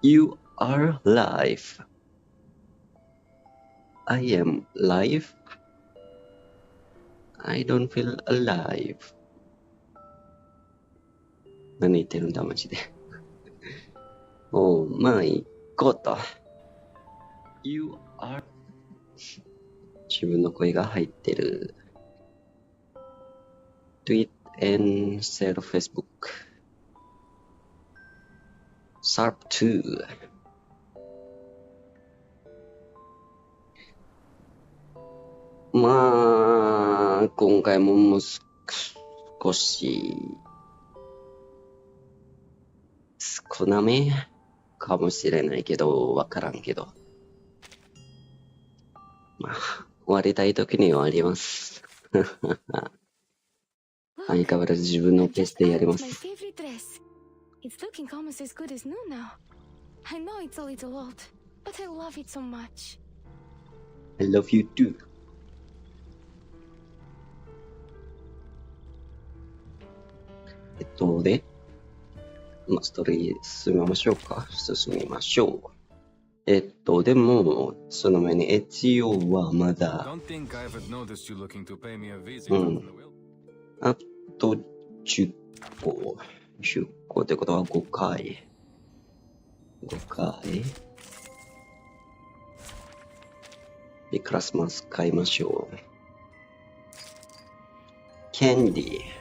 You are live. I am live. I don't feel alive. 何言ってるんだマジで。Oh my god. You are 自分の声が入ってる。Tweet and share Facebook. Sharp 2. まあ、今回も少し少なめかもしれないけど、わからんけど。まあ、終わりたい時に終わります。相変わらず自分のペースでやります。It's looking almost as good as new now. I know it's a little old, but I love it so much. I love you too. で、ストーリー進みましょうか。進みましょう。でも、その前に一応はまだ、あと10個。10個ってことは5回。5回。で、クラスマス買いましょう。キャンディー。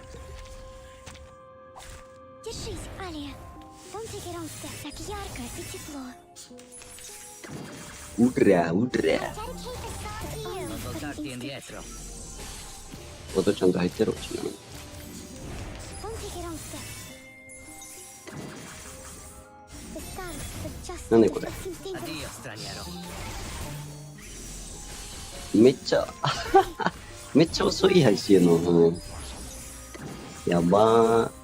うらうら。音ちゃんと入ってるちなみに。なんでこれ。めっちゃめっちゃ遅い配信の。やばー。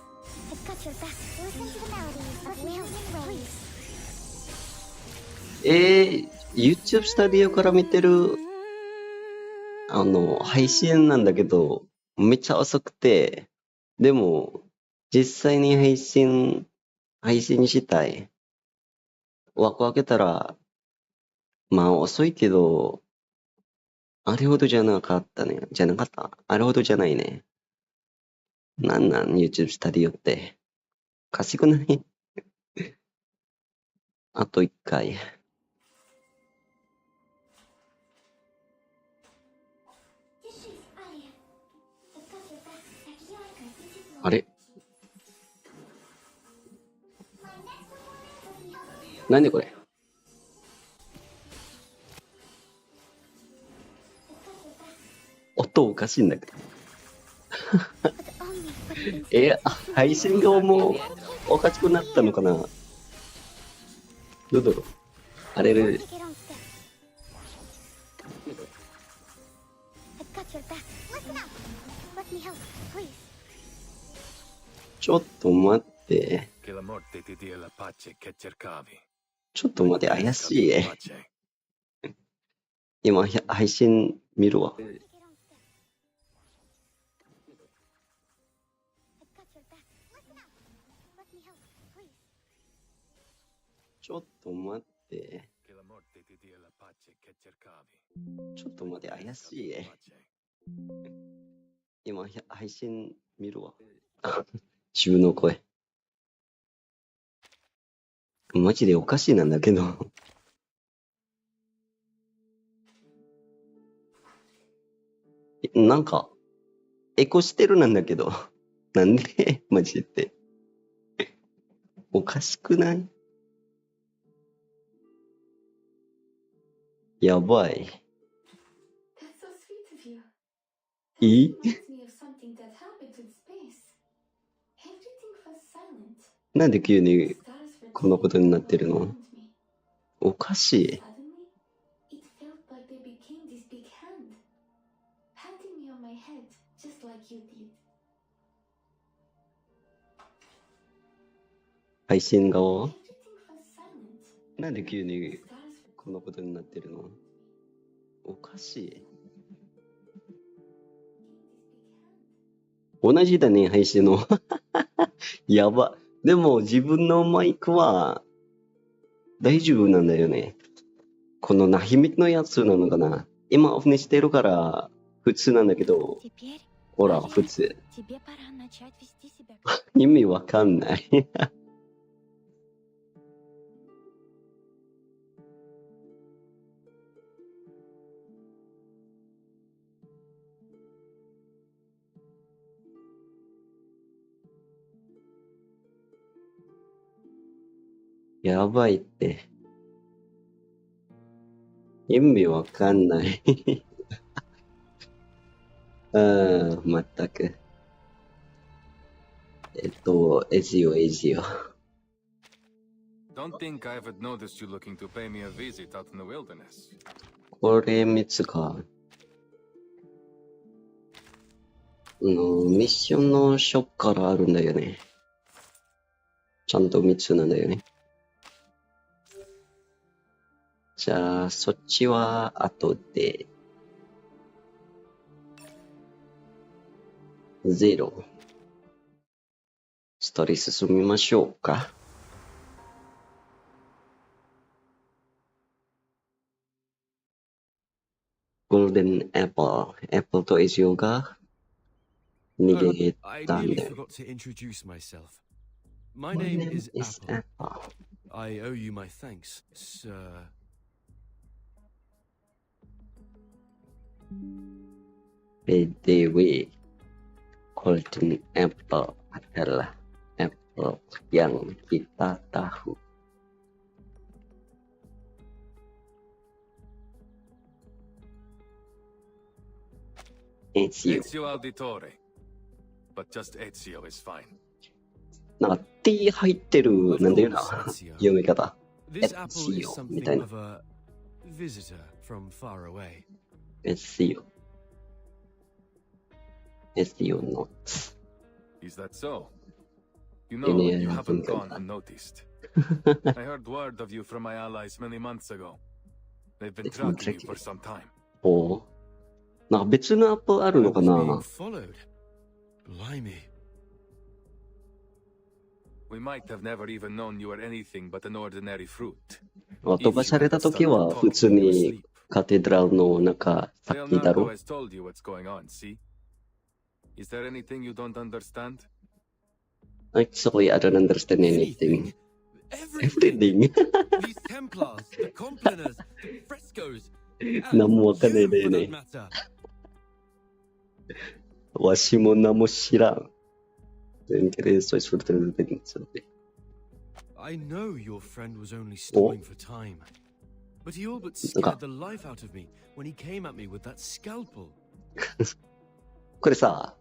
YouTube スタディオから見てる配信なんだけど、めっちゃ遅くて、でも実際に配信したい。枠開けたら、まあ遅いけど、あれほどじゃなかったね。じゃなかった。あれほどじゃないね。なんYouTube スタディオって。おかしくないあと1回。あれなんでこれ音おかしいんだけど。配信がもうおかしくなったのかな。どうだろう。あれれ。ちょっと待って。ちょっと待って、怪しい。今、配信見るわ。ちょっと待って。ちょっと待って、怪しい。今、配信見るわ。自分の声。マジでおかしいなんだけど。なんか、エコしてるなんだけど。なんでマジで。おかしくないやばい。なんで急にこんなことになってるのおかしい。配信側なんで急にこんなことになってるのおかしい。同じだね、配信の。やば。でも自分のマイクは大丈夫なんだよね。この秘密のやつなのかな。今オフにしてるから普通なんだけど、ほら、普通。意味わかんない。やばいって。意味わかんない。まったく。エジよ。Don't think I haven't noticed you looking to pay me a visit out in the wilderness. これ3つか。ミッションのショップからあるんだよね。ちゃんと3つなんだよね。じゃあ、そっちは後で。0。ストーリー進みましょうか。ゴールデンアップル。アップルとエジオが逃げたんだよ。My name is Apple. Apple. I owe you my thanks, sir. BTW, Golden Apple adalah apple yang kita tahu. Ezio. Ezio Auditore. But just Ezio is fine. なんか T 入ってる、なんだよな、 Of course, Ezio. 読み方。 This apple is Ezio みた something いな。 of a visitor from far away. Ezio. Ezio not. Is that so? You know, Yeah, you I haven't think gone so. unnoticed. I heard word of you from my allies many months ago. They've been It's not tracking you tricky. for some time. おう。なんか別のアップルある I のか was な。 being followed. Blimey. We might have never even known you were anything but an ordinary fruit. 飛ばされた時は普通にカテドラルの中、さっきだ Leonardo ろ。 has told you what's going on, see? Is there anything you don't understand? Actually, I don't understand anything. Everything. Everything. These Templars, the Complaners, the frescoes. 何もわかんない You, だよ for ね that。matter. わしも何も知らん。Then eso es fruto del delito. I know your friend was only stalling for time, but he all but scared the life out of me when he came at me with that scalpel. これさ、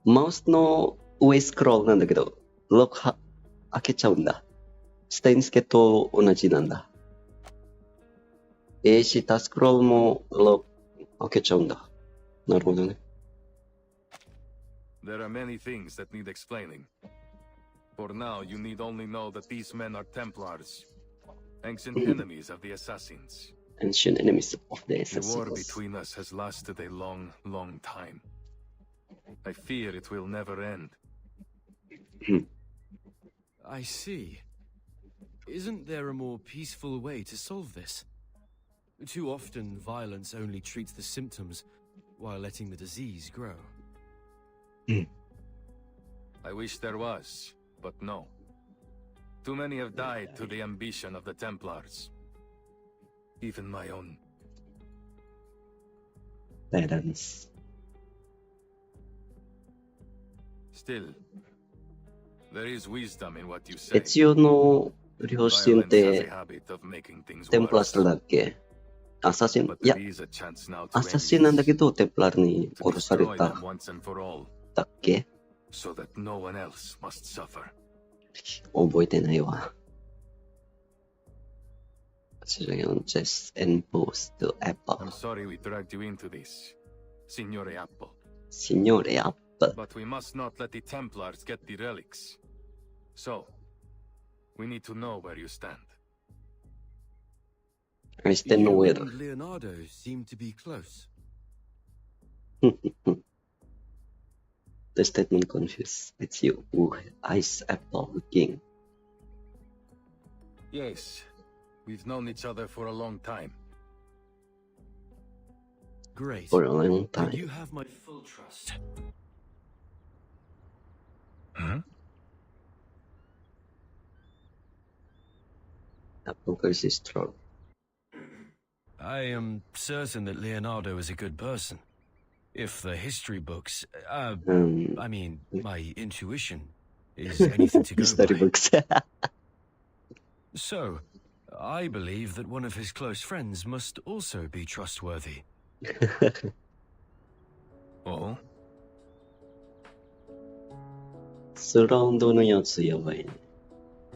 マウスの上スクロールなんだけど、ロック開けちゃうんだ。ステインスケと同じなんだ。下スクロールもロック開けちゃうんだ。なるほどね。There are many things that need explaining. For now, you need only know that these men are Templars, ancient enemies of the Assassins. Ancient enemies of the The war assassins. between us has lasted a long, long time. I fear it will never end. I see. Isn't there a more peaceful way to solve this? Too often, violence only treats the symptoms while letting the disease grow. I wish there was, but no. Too many have died to the ambition of the Templars. Even my own. Balance. Still, there is wisdom in what you say. 一応の両親っ Violence has て a habit of making things テンプラス worse. だっけ？アサシン、 But いや、 there is a chance now to ア end サシンなんだ this, けど、テンプラルに to 殺され destroy た them once and for all, だっけ？ so that no one else must suffer. 覚えてないわ。Just impose to Apple. I'm sorry we dragged you into this, Signore Apple. Signore Apple. But we must not let the Templars get the relics. So, we need to know where you stand. I still know You where. and Leonardo seem to be close. The statement confused. It's you who eyes Apple king. Yes, We've known each other for a long time. Great. For a long Then time. you have my full trust. Hmm? Apple curse is strong. I am certain that Leonardo is a good person. If the history books, I mean, my intuition is anything to go History by. books. So, I believe that one of his close friends must also be trustworthy. Oh? スラウンドのやつやばいね。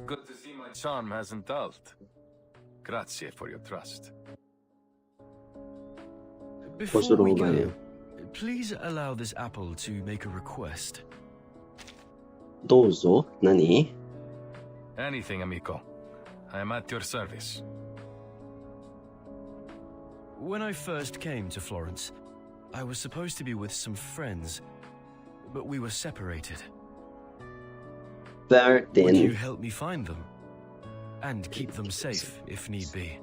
Good to see my charm hasn't dulled. Grazie for your trust. Before we Posso go, please allow this apple to make a request. どうぞ。何？ Anything, amico. I am at your service. When I first came to Florence, I was supposed to be with some friends, but we were separated. Would you Burden. help me find them? And keep them safe if need be.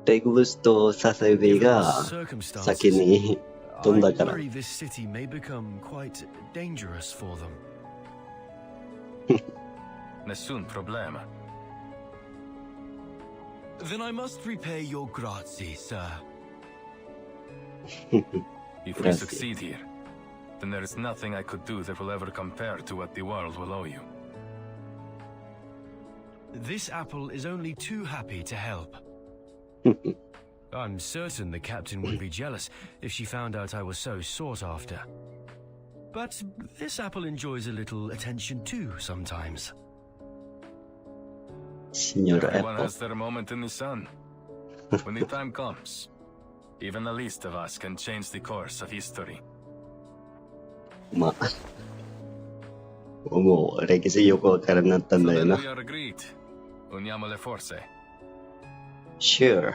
レグルスとササビ Given the が先 circumstances, に I 飛んだから。 worry this city may become quite dangerous for them. Nessun problema. Then I must repay your grazie, sir. If we Grazie. succeed here, then there is nothing I could do that will ever compare to what the world will owe you. This apple is only too happy to help. I'm certain the captain would be jealous if she found out I was so sought after. But this apple enjoys a little attention too sometimes. Signor Everyone Apple. has their moment in the sun. When the time comes, even the least of us can change the course of history. まあ。もう歴史よくわからんなったん So だよ then な。 we are agreed. Uniamo le forze. Sure.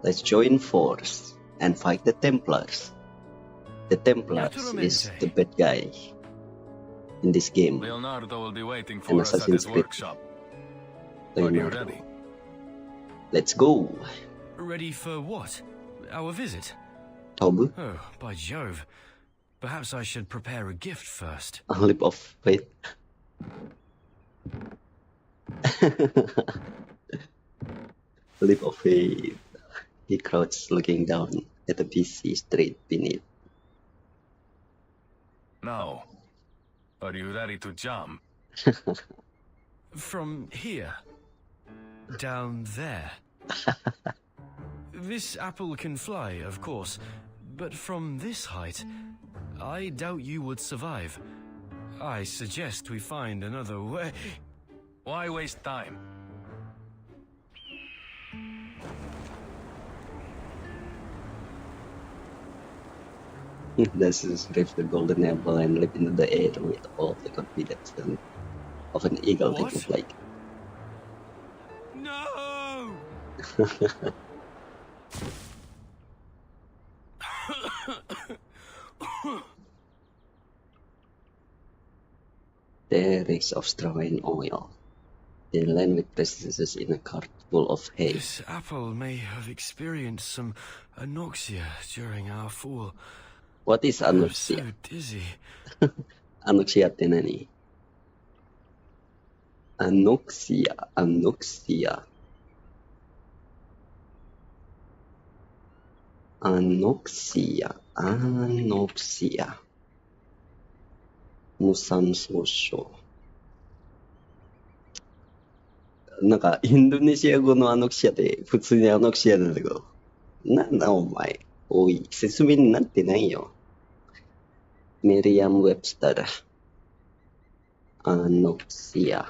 Let's join force and fight the Templars. The Templars is Naturalmente. the bad guy in this game. Leonardo will be waiting An for us at Assassin's his Creed. workshop. Are you Leonardo. ready? Let's go. Ready for what? Our visit? 飛ぶ Oh, by Jove. Perhaps I should prepare a gift first. A leap of faith. Leap of faith. He crouches looking down at the PC straight beneath. Now, are you ready to jump? From here. Down there. This apple can fly, of course, but from this height, I doubt you would survive. I suggest we find another way. Why waste time? This is reach the golden apple and leap into the air with all the confidence of an eagle taking What? flight. No! There is of straw and oil. They land with precipices in a cart full of hay. This apple may have experienced some anoxia during our fall. What is I'm anoxia? so dizzy. Anoxia って何？ Anoxia, anoxia. Anoxia, anoxia. 無酸素症。なんか、インドネシア語のアノクシアって普通にアノクシアなんだけど。なんだお前。おい、説明になってないよ。メリアム・ウェブスターだ。アノクシア。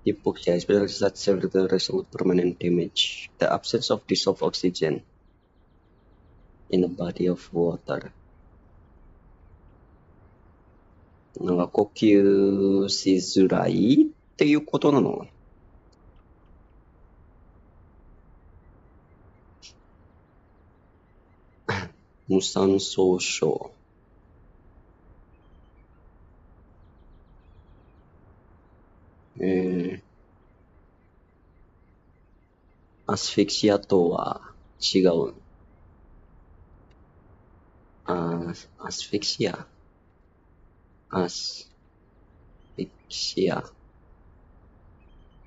Hypoxia is such several result permanent damage. The absence of dissolved oxygen in a body of water. なんか呼吸しづらいっていうことなの？無酸素症。アスフィクシアとは違う。アスフィクシア。アスフィクシア。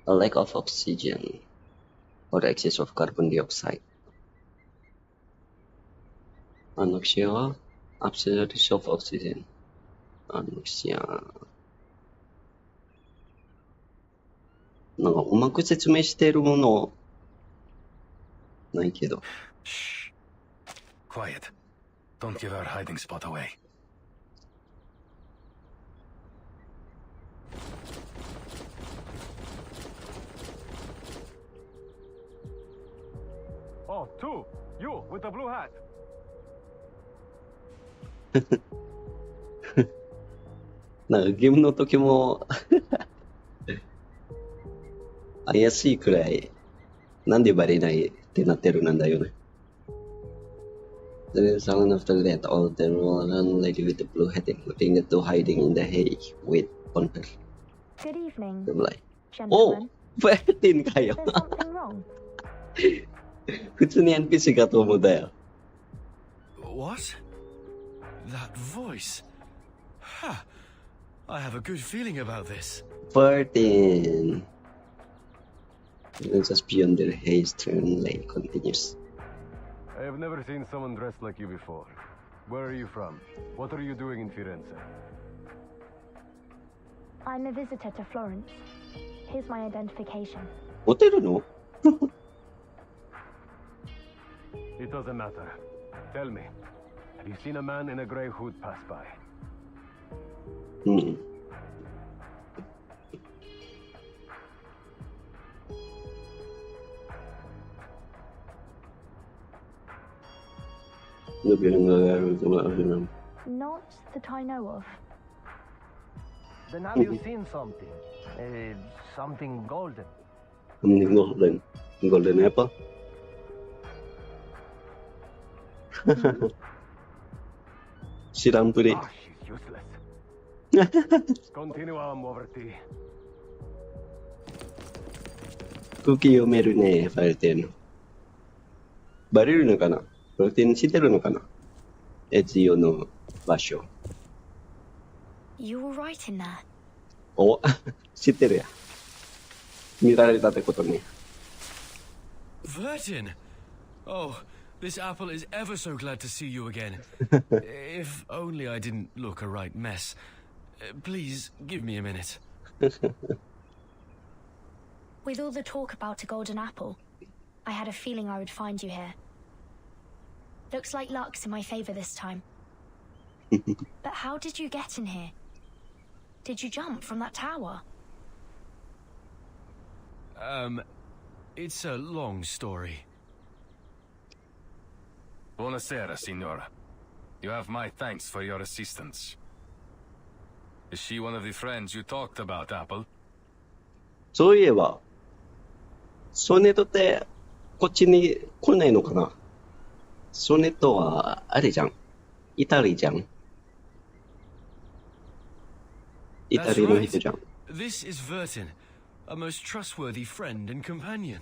A lack of oxygen or the excess of carbon dioxide. アノクシアは absence of oxygen. アノクシア。なんかうまく説明してるものないけど。 Shh. Quiet. Don't give our hiding spot away. Oh, two! You, with the blue hat! なんかゲームの時も怪しいくらいなんでバレないってなってるなんだよね。There is someone after that all the one lady with the blue hat including to hiding in the hay with on her. Good evening, I'm like, oh! gentlemen. バレてんかよ。 There's something wrong. 普通に NPC かと思ったよ。 What? That voice? Ha! I have a good feeling about this. 13. Just beyond the haze turn lane continues. I have never seen someone dressed like you before. Where are you from? What are you doing in Firenze? I'm a visitor to Florence. Here's my identification. ホテルの It doesn't matter. Tell me, have you seen a man in a grey hood pass by? うん。Not that I know of. Then have you seen something? Something golden? Golden. Golden apple? Siram puri. Ah, she's useless. Continue on, Moverty. 空気読めるね、ファイルテンの。バレるのかなファイルテン知ってるのかなエツヨの場所。 You were right in there. お、知ってるや。見られたってことね。 Virgin! Oh, this apple is ever so glad to see you again. If only I didn't look a right mess. Please, give me a minute. With all the talk about a golden apple, I had a feeling I would find you here. Looks like luck's in my favor this time. But how did you get in here? Did you jump from that tower? It's a long story. Buonasera, signora. You have my thanks for your assistance. Is she one of the friends you talked about, Apple? そういえば、ソネットってこっちに来ないのかなソネットはあれじゃん。イタリーじゃん。イタリーの人じゃん。This is Vertin, a most trustworthy friend and companion.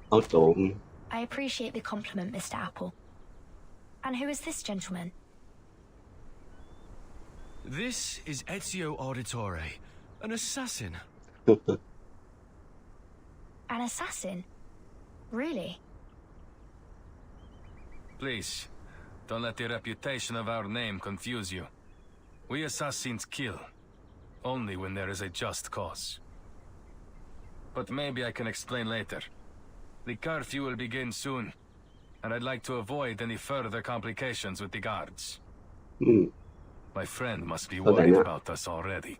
I appreciate the compliment, Mr. Apple. And who is this gentleman? This is Ezio Auditore, an assassin. An assassin? Really? Please, don't let the reputation of our name confuse you. We assassins kill, only when there is a just cause. But maybe I can explain later. The curfew will begin soon, and I'd like to avoid any further complications with the guards. My friend must be worried about us already.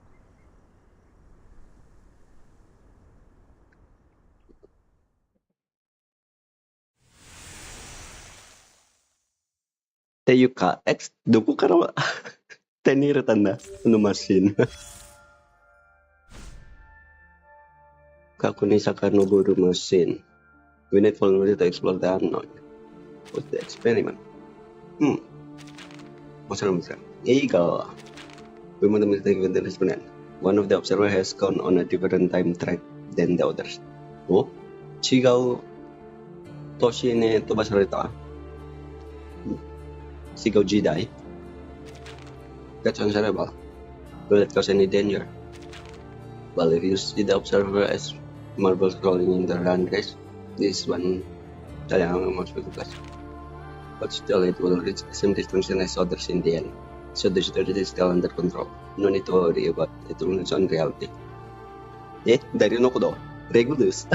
っていうか、どこから手に入れたんだこのマシン。過去に遡るマシン。We need vulnerability to explore the unknown. What's the experiment? 面白い。映画は、We want to make the experiment. One of the observers has gone on a different time track than the others. お、違う年に飛ばされた？違う時代？ Kacang cerebral. Will it cause any danger? Well, if you see the observer as marbles rolling in the run race, this one kailangan mo magpagbukas. But still, it will reach the same destination as others in the end. So the situation is still under control. No need to worry about it on its own reality. 誰のこと？レグルス。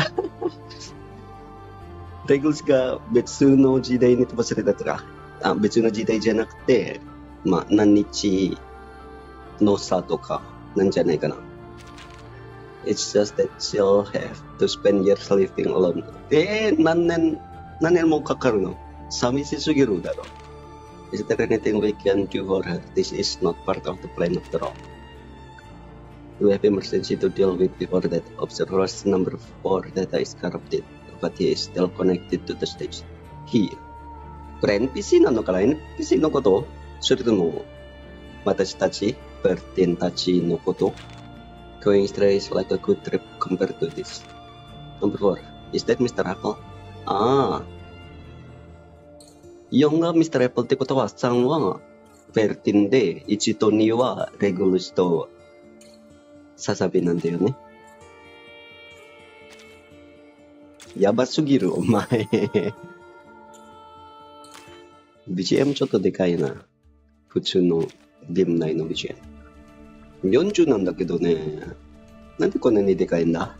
レグルスが別の時代に飛ばされたとか、別の時代じゃなくて、何日の差とかなんじゃないかな。It's just that she'll have to spend years living alone. 何年もかかるの？寂しすぎるだろ。Is there anything we can do for her? This is not part of the plan after all. We have emergency to deal with before that. Observer's number 4 data is corrupted, but he is still connected to the stage. He. これ NPC なのかな？ NPC のこと？それとも私たち、バルテンたちのこと？ Going straight is like a good trip compared to this. Number 4. Is that Mr. Apple? 4が Mr. Apple ってことは3はベルティンで1と2はレグルスとササビなんだよね。やばすぎるお前。BGM ちょっとでかいな。普通のゲーム内の BGM。40なんだけどね。なんでこんなにでかいんだ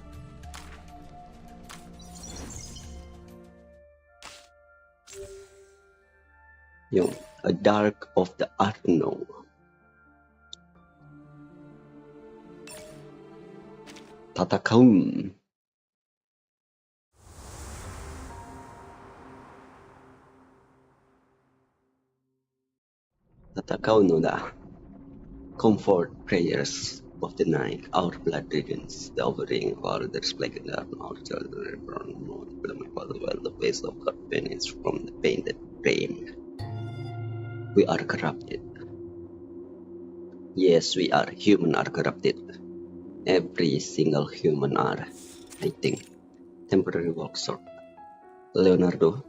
？4. A Dark of the Unknown. 戦う。戦うのだ。Comfort prayers of the night, our blood reigns, the offering of our there's plague in our children, while the face of God vanishes from the pain that reigned. We are corrupted. Yes, we are. Human are corrupted. Every single human are, I think. Temporary walk short. Leonardo,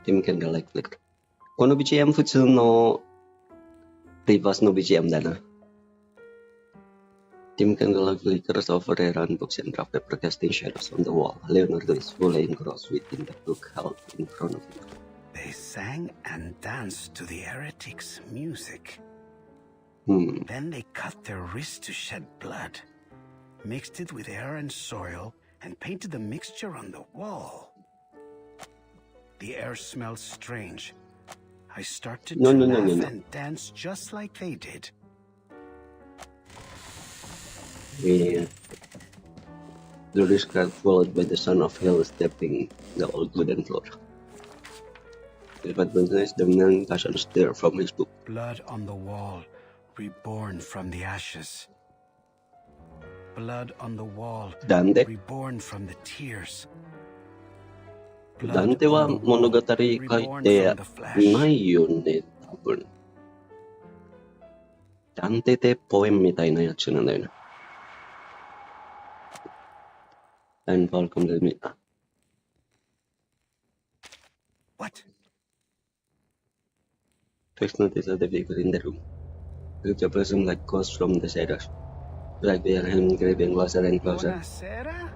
Team Candlelight Flicker. この BGM 普通のリバースの BGM だな。Team Candlelight flickers over a run books and drop paper casting shadows on the wall. Leonardo is fully engrossed within the book held in front of him. They sang and danced to the heretics' music. Then they cut their wrists to shed blood, mixed it with air and soil, and painted the mixture on the wall. The air smelled strange. I started to laugh and dance just like they did. Yeah. The wrist got followed by the son of hell stepping the old wooden floor. But the man doesn't stir from his book. Blood on the wall, reborn from the ashes. Blood on the wall, reborn from the tears. ダンテは物語書いてないよね、多分。ダンテってポエムみたいなやつなんだよね。And welcome to me. What? Text notice of the figure in the room. Look a person like ghosts from the shadows. Like they are engraving closer and closer. Buonasera?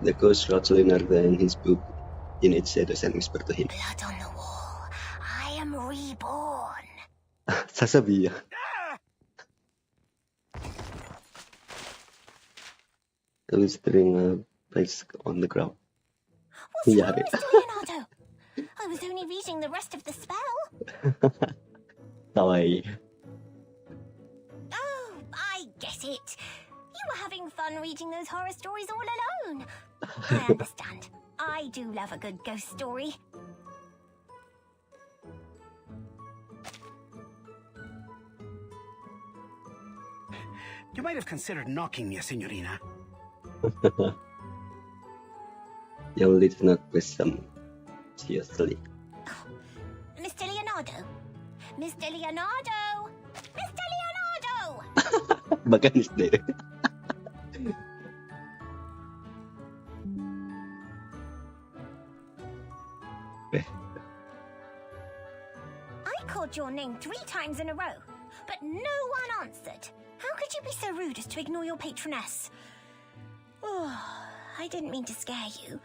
The ghost shouts Leonardo and his book in its shadows and whisper to him. Blood on the wall. I am reborn. Sasabihin. Illustrating a place on the ground. What's wrong, Mr. Leonardo? I was only reading the rest of the spell. Kawaii. Oh, I get it. You were having fun reading those horror stories all alone. I understand. I do love a good ghost story. You might have considered knocking me, Signorina. Your lips not wisdom. Seriously. Mr. Leonardo? Mr. Leonardo? Mr. Leonardo! バカにしてる。I called your name 3 times in a row, but no one answered. How could you be so rude as to ignore your patroness? Oh, I didn't mean to scare you,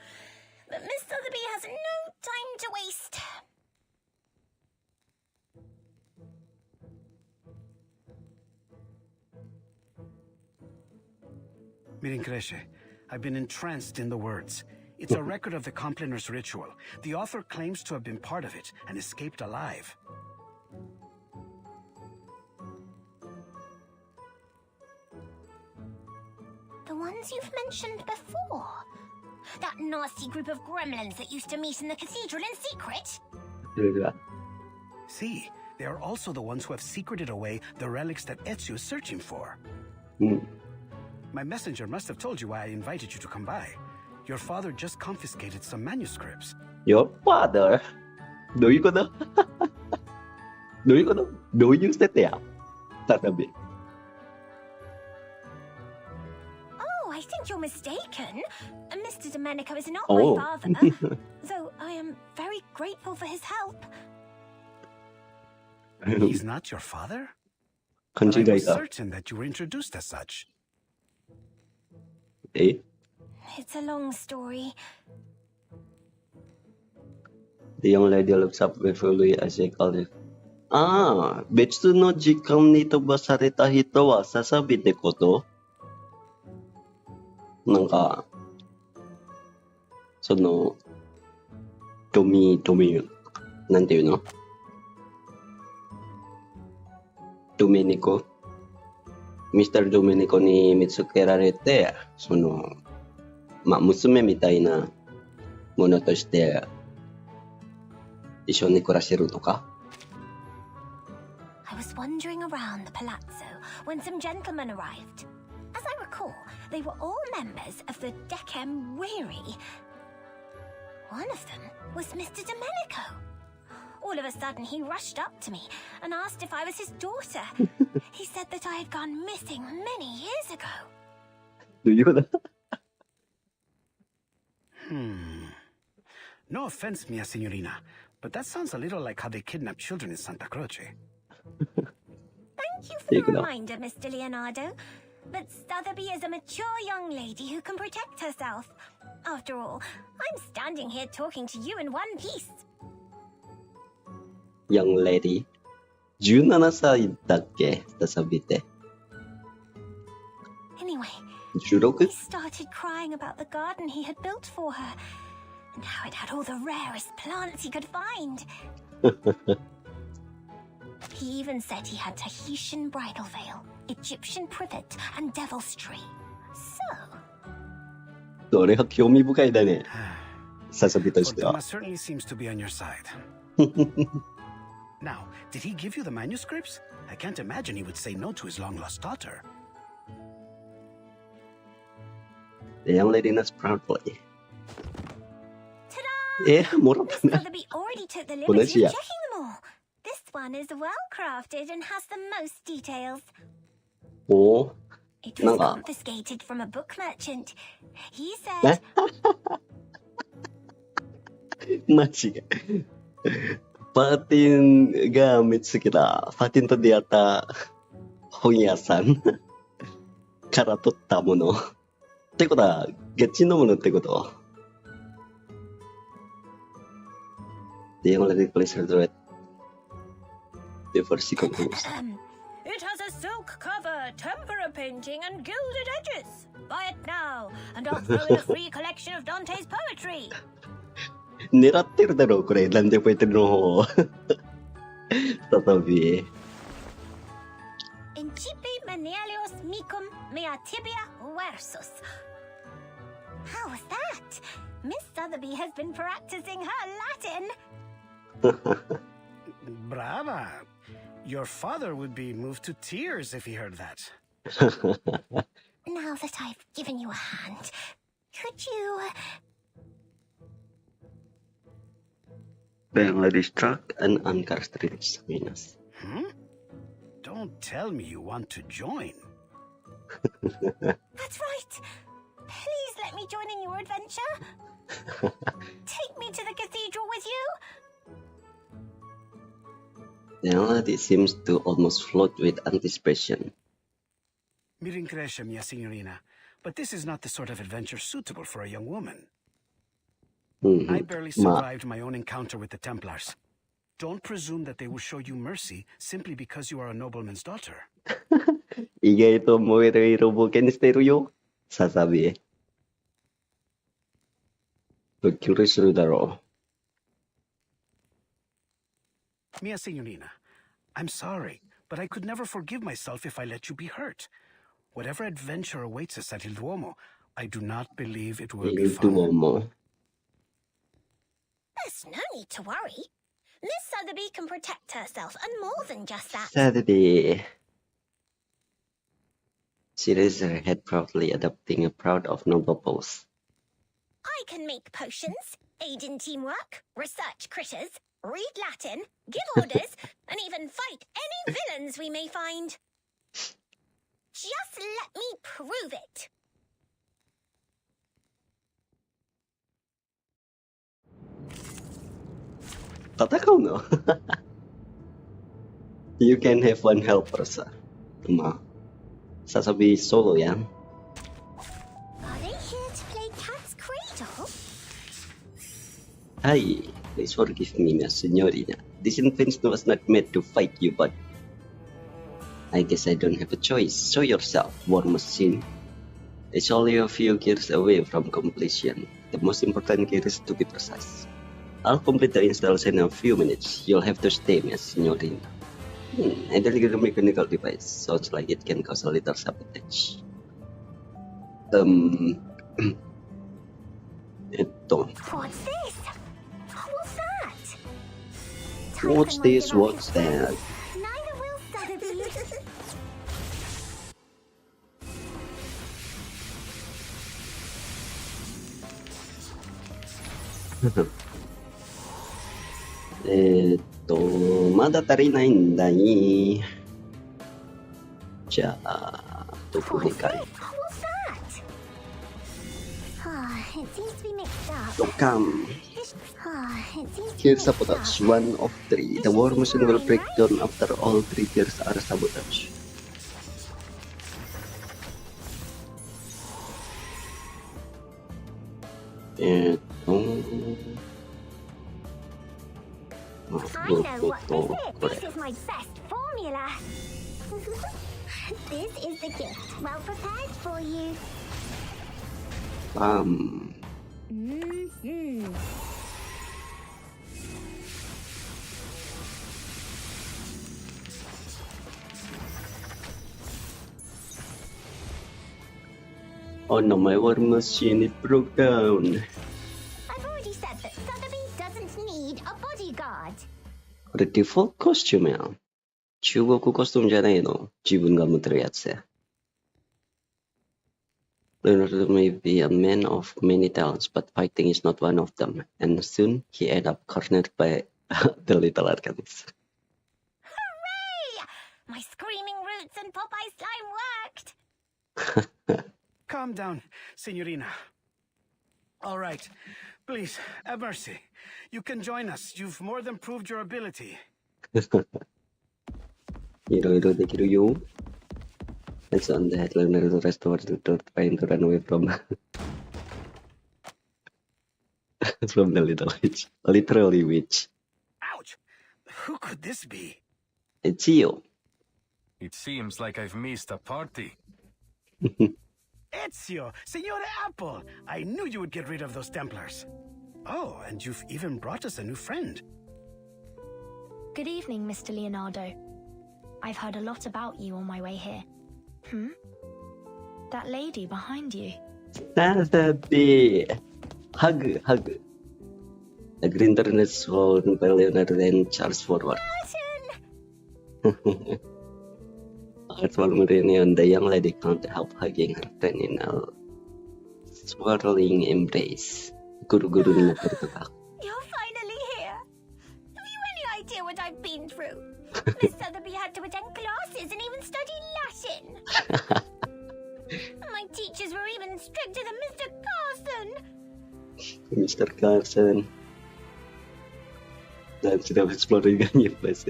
but Miss Sotheby has no time to waste. Mirin Cresce, I've been entranced in the words. It's a record of the Compliner's ritual. The author claims to have been part of it and escaped alive. The ones you've mentioned before? That nasty group of gremlins that used to meet in the cathedral in secret? See, they are also the ones who have secreted away the relics that Ezio is searching for. My messenger must have told you why I invited you to come by. Your father just confiscated some manuscripts. Your father? どういうことどういうことどういう設定や再び。Oh, I think you're mistaken. Mr. Domenico is not Oh. my father, though I am very grateful for his help. He's not your father? 勘 But I 違い was が。 certain that you were introduced as such. え It's a long story. The young lady looks up wistfully as they call it. ああ、別の時間に飛ばされた人はササビってことなんか、その、ドミ、なんていうのドメニコミスター・ドメニコに見つけられて、その、まあ、娘みたいなものとして一緒に暮らしてるとか I was wandering around the palazzo when some gentlemen arrived. As I recall, they were all members of the Decem Weary. One of them was Mr. Domenico. All of a sudden, he rushed up to me and asked if I was his daughter. He said that I had gone missing many years ago. どういうこと No offense, mia signorina, but that sounds a little like how they kidnap children in Santa Croce. Thank you for the reminder, Mr. Leonardo. But Sotheby is a mature young lady who can protect herself. After all, I'm standing here talking to you in one piece. Young lady 17歳だっけササビって Anyway, 16? he started crying about the garden he had built for her, and how it had all the rarest plants he could find. He even said he had Tahitian bridal veil, Egyptian privet, and devil's tree. So, それは興味深いだねササビとしては Fortuna certainly seems to be on your side. Now, did he give you the manuscripts? I can't imagine he would say no to his long-lost daughter. The young lady nods proudly ta-da! もらった Miss な Sotheby already took the 同 liberty じ of や checking them all. This one is well crafted and has the most details. おお It な was んか confiscated from a book merchant. He said, マジでパーティンが見つけたパーティンと出会った本屋さんから取ったものってことは月のものってこと The young lady placed her thread before she concludes. It has a silk cover, tempera painting, and gilded edges. Buy it now, and I'll throw in a free collection of Dante's poetry. 狙ってるだろうこれ何でも言ってるの方再び Incipi Menelius micum mea tibia versus. How was that? Miss Sotheby has been practicing her Latin. Brava! Your father would be moved to tears if he heard that. Now that I've given you a hand, could you... The young lady struck an uncharacteristic menace. Don't tell me you want to join. That's right. Please let me join in your adventure. Take me to the cathedral with you. The lady seems to almost float with anticipation. Mi rincresce, mia signorina, but this is not the sort of adventure suitable for a young woman. I barely survived my own encounter with the Templars. Don't presume that they will show you mercy simply because you are a nobleman's daughter. 意外と燃える色冒険してるよ、ササビ。ぶっきゅりするだろ Mia signorina, I'm sorry, but I could never forgive myself if I let you be hurt. Whatever adventure awaits us at Il Duomo, I do not believe it will be Il fun. Duomo. There's no need to worry. Miss Sotheby can protect herself, and more than just that. Saturday. She raised her head proudly, adopting a proud of noble pose. I can make potions, aid in teamwork, research critters, read Latin, give orders, and even fight any villains we may find. Just let me prove it. Tatakaw You can have one helper, sir. Sasabi solo yan. Are they here to play cat's cradle? Hi, please forgive me, Miss Signorina. This invention was not meant to fight you, but I guess I don't have a choice. Show yourself, war machine. It's only a few gears away from completion. The most important gear is to be precise. I'll complete the installation in a few minutes. You'll have to stay, Miss Signorina. A delicate mechanical device. Sounds like it can cause a little sabotage. What's this? What's that? What's this? What's that? Neither will Sotheby. Mada tarinaiんだい。じゃあ、どこでかい What's that? It seems to be mixed up. Dokam. It seems to be Gear mixed up. sabotage, 1 of 3. The war machine will break down after all 3 gears are sabotaged. I know what this is. This is my best formula. This is the gift, well prepared for you. Oh no, my war machine is broke down. I've already said that Sotheby doesn't need a bodyguard. これデフォルトコスチュームやん。中国コスチュームじゃないの。自分が持ってるやつや。Leonardo may be a man of many talents, but fighting is not one of them. And soon he ended up cornered by the little alchemist. Hooray! My screaming roots and Popeye slime worked. Calm down, signorina. All right. Please, have mercy. You can join us. You've more than proved your ability. いろいろできるよ。Let's on that Leonardo restores the truth, trying to run away from from the little witch. Literally witch. Ouch! Who could this be? It's you. It seems like I've missed a party. Ezio, Signore Apple! I knew you would get rid of those Templars. Oh, and you've even brought us a new friend. Good evening, Mr. Leonardo. I've heard a lot about you on my way here. That lady behind you. Sasabi. Hug, hug. The green turn is swollen by Leonardo and charged forward. Heart Valmarini and the young lady can't help hugging her friend in a swirling embrace. Guru-guru ni tertukar. You're finally here. Have you any idea what I've been through? Miss Sotheby had to attend classes and even study Latin. even stricter than Mr. Carson. Mr. Carson. Dan sudah exploring ganyan place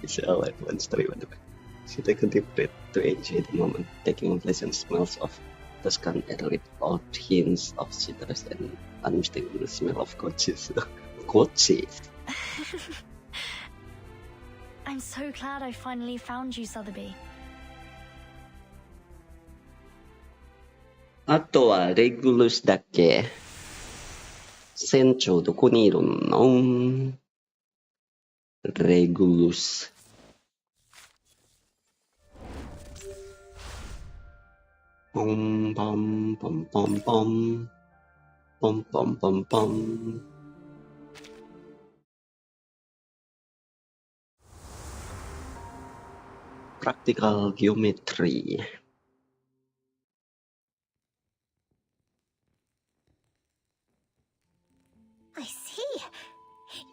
is our advanced story, by the way. She take a deep breath to enjoy the moment, taking pleasant smells of Tuscan air with odd hints of citrus and unmistakable smell of coaches. Coaches? I'm so glad I finally found you, Sotheby. あとはレグルスだけ。船長どこにいるの？レグルス。ポンポンポンポンポン。ポンポンポンポン。Practical Geometry. I see.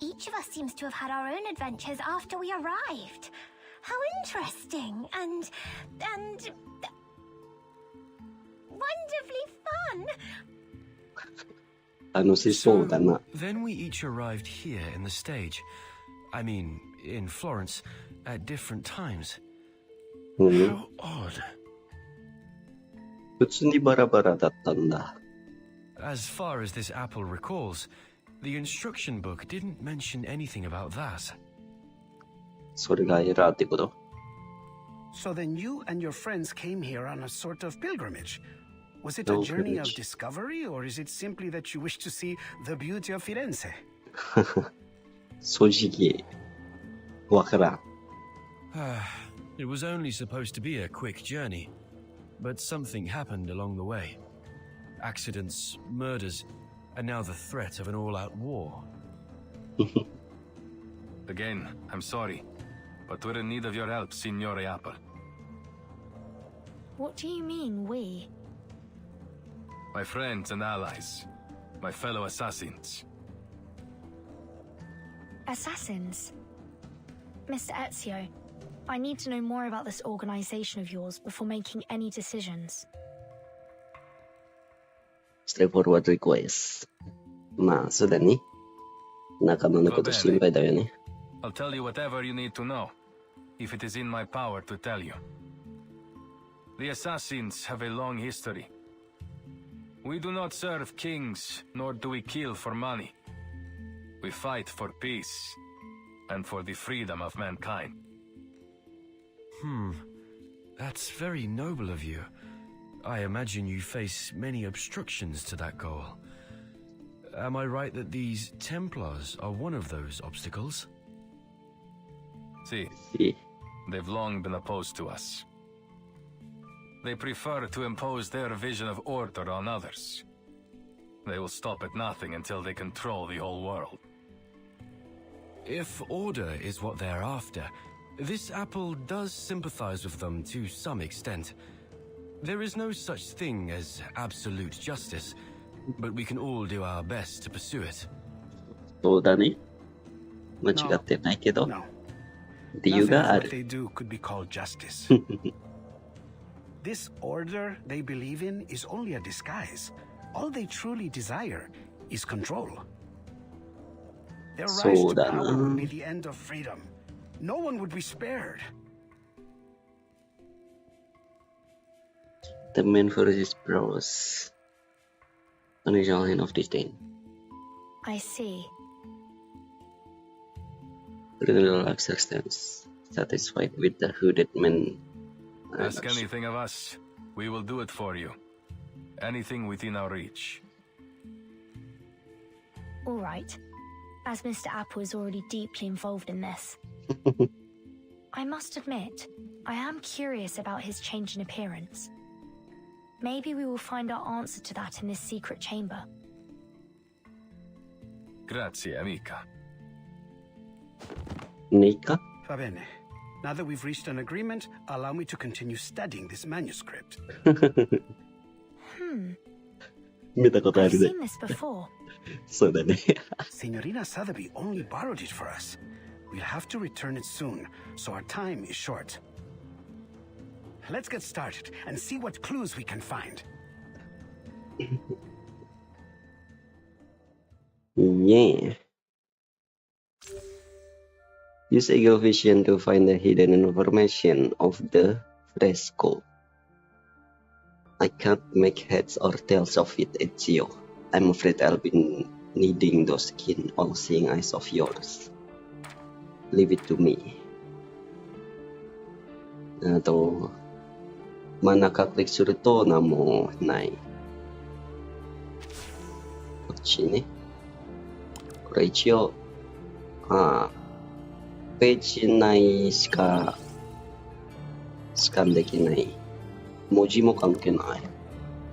Each of us seems to have had our own adventures after we arrived. How interesting and wonderfully fun. 楽しそうだな。 Then we each arrived here in the stage. I mean, in Florence, at different times. How odd. 普通にバラバラだったんだ。 As far as this apple recalls, the instruction book didn't mention anything about that. それがエラーってこと？ So then you and your friends came here on a sort of pilgrimage. Was it a journey of discovery, or is it simply that you wish to see the beauty of Firenze? 正直、わからん。It was only supposed to be a quick journey, but something happened along the way. Accidents, murders, and now the threat of an all-out war. Again, I'm sorry, but we're in need of your help, Signore Apple. What do you mean, we? My friends and allies. My fellow assassins. Assassins? Mr. Ezio, I need to know more about this organization of yours before making any decisions. Straightforward request. まあ、そうだね。仲間のこと心配だよね。I'll tell you whatever you need to know, if it is in my power to tell you. The assassins have a long history. We do not serve kings, nor do we kill for money. We fight for peace, and for the freedom of mankind. That's very noble of you. I imagine you face many obstructions to that goal. Am I right that these Templars are one of those obstacles? See, they've long been opposed to us. They prefer to impose their vision of order on others. They will stop at nothing until they control the whole world. If order is what they're after, this apple does sympathize with them to some extent. There is no such thing as absolute justice, but we can all do our best to pursue it. そうだね。間違ってないけど。理由がある。 Nothing of what they do could be called justice. This order they believe in is only a disguise. All they truly desire is control. Their rise to power would be the end of freedom. No one would be spared. The man for his prowess. Unusual hand of disdain. I see. Little existence. Satisfied with the hooded man. Ask anything of us. We will do it for you. Anything within our reach. All right. As Mr. Apple is already deeply involved in this. I must admit, I am curious about his change in appearance. Maybe we will find our answer to that in this secret chamber. Grazie, amica. Nika? Va bene. Now that we've reached an agreement, allow me to continue studying this manuscript. I've seen this before. そうだね。 Signorina Sotheby only borrowed it for us. We'll have to return it soon, so our time is short. Let's get started and see what clues we can find. Yeah. Use eagle vision to find the hidden information of the fresco. I can't make heads or tails of it, Ezio. I'm afraid I'll be needing those keen, all-seeing eyes of yours. Leave it to me. 真ん中クリックすると何もない。こっちね。これ一応、ページ内しかスキャンできない。文字も関係ない。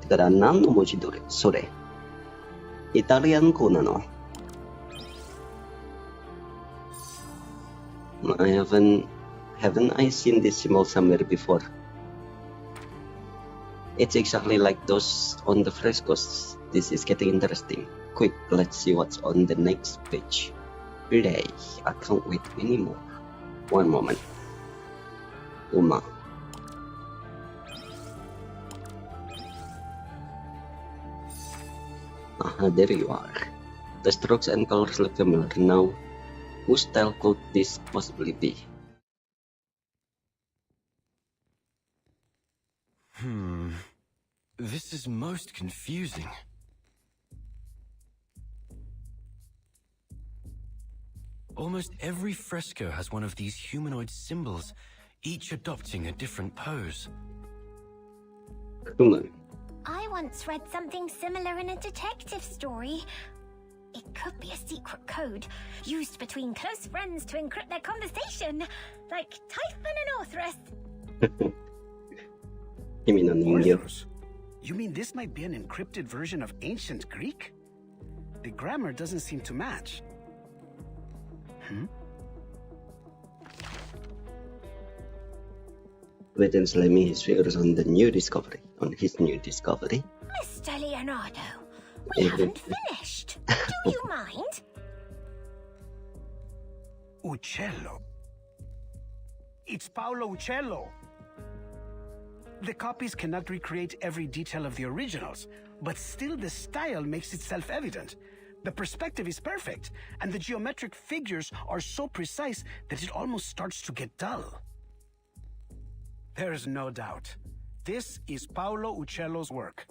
だから何の文字どれそれ。イタリアン語なの。Haven't I seen this symbol somewhere before? It's exactly like those on the frescoes. This is getting interesting. Quick, let's see what's on the next page. Hooray! I can't wait anymore. One moment. Uma. There you are. The strokes and colors look familiar now. Whose style could this possibly be? This is most confusing. Almost every fresco has one of these humanoid symbols, each adopting a different pose. I once read something similar in a detective story. It could be a secret code used between close friends to encrypt their conversation, like Typhon and Orthrus. Orthrus? You mean this might be an encrypted version of ancient Greek? The grammar doesn't seem to match. Clayton slamming his fingers on his new discovery. Mr. Leonardo, we haven't finished. Do you mind? Uccello. It's Paolo Uccello. The copies cannot recreate every detail of the originals, but still the style makes it self-evident. The perspective is perfect, and the geometric figures are so precise that it almost starts to get dull. There's no doubt. This is Paolo Uccello's work.